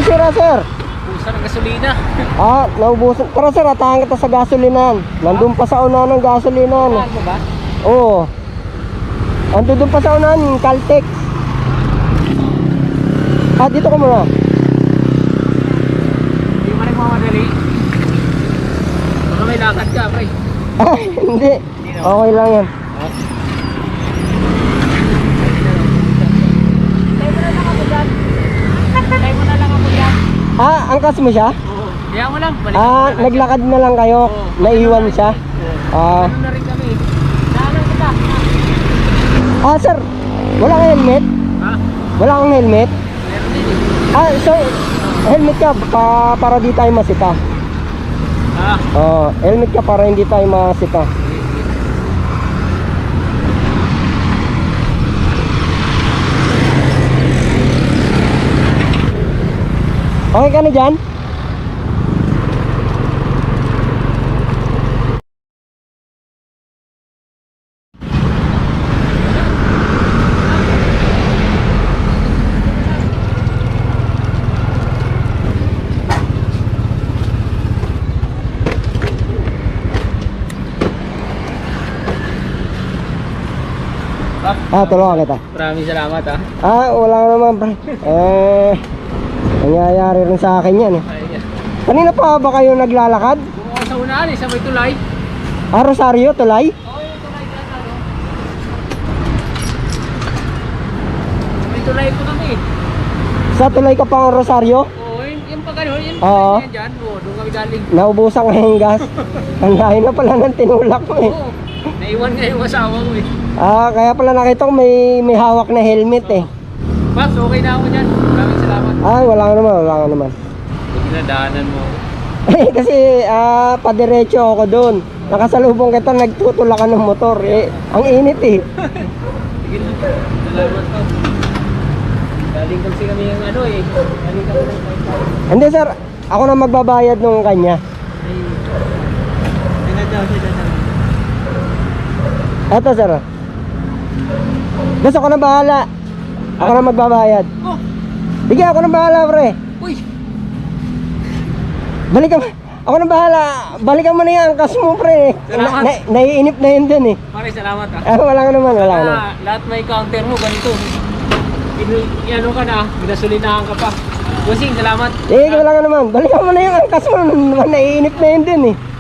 sira, sir? Pusa ng gasolina. Naubusan. Tara, sir, atahan kita sa gasolinan. Nandun pa sa unahan ng gasolinan. Saan mo ba? Oo. Nandun pa sa unahan, yung Caltex. Dito ka muna. Hindi mo rin mamadali. Baka may lakad ka, pre. Hindi. Okay lang yan. Tayo mo na lang ako yan. Angkas mo siya? Oo. Kaya mo lang. Balik Naglakad na lang kayo. Oo. Naiwan siya. Ano na rin kami. Naalang kita. Sir, wala kang helmet? Ha? Wala kang helmet? Meron din eh. So, helmet ka para di tayo masita. Helmet ka para hindi tayo masita. Okay ka na dyan? Tulungan kita. Maraming salamat Wala naman, pre. Nangyayari rin sa akin yan eh. Ay, Kanina pa ba kayo naglalakad? kung ako sa unahan sa may tulay. Rosario, tulay? Oo, yung tulay dyan Sa may tulay ko kami. Sa tulay ka pang Rosario? Oo, yung pag ano, yung Oo. tulay dyan. Oo, doon kami galing. Naubusan ka yung gas. Ang layo na pala ng tinulak mo eh. Oo, naiwan nga yung asawa ko eh. Kaya pala nakita ko may hawak na helmet eh. Paps, okay na ako dyan. Maraming salamat. Wala ka naman. Huwag na daanan mo ako. Kasi padiretso ako doon. Nakasalubong kita, nagtutulak ka ng motor eh. Ang init eh. Sige na. Salamat po. Galing kasi kami yung ano eh. Galing kami ng Taytay. Hindi sir, ako na magbabayad nung kanya. Ay nadaw siya na. Eto sir. Gusto ko na bahala. Ako na magbabayad. Oh! Sige, ako na bahala pre. Uy! Balikan mo. Ako na bahala. Balikan mo na yung angkas mo pre. Salamat. Naiinip na yun dun eh. Pare, salamat Wala ka naman. Lahat may counter mo, ganito. Ano ka na, minasulinahan ka pa. Busing, salamat. Wala ka naman. Balikan mo na yung angkas mo. Naiinip na yun dun eh.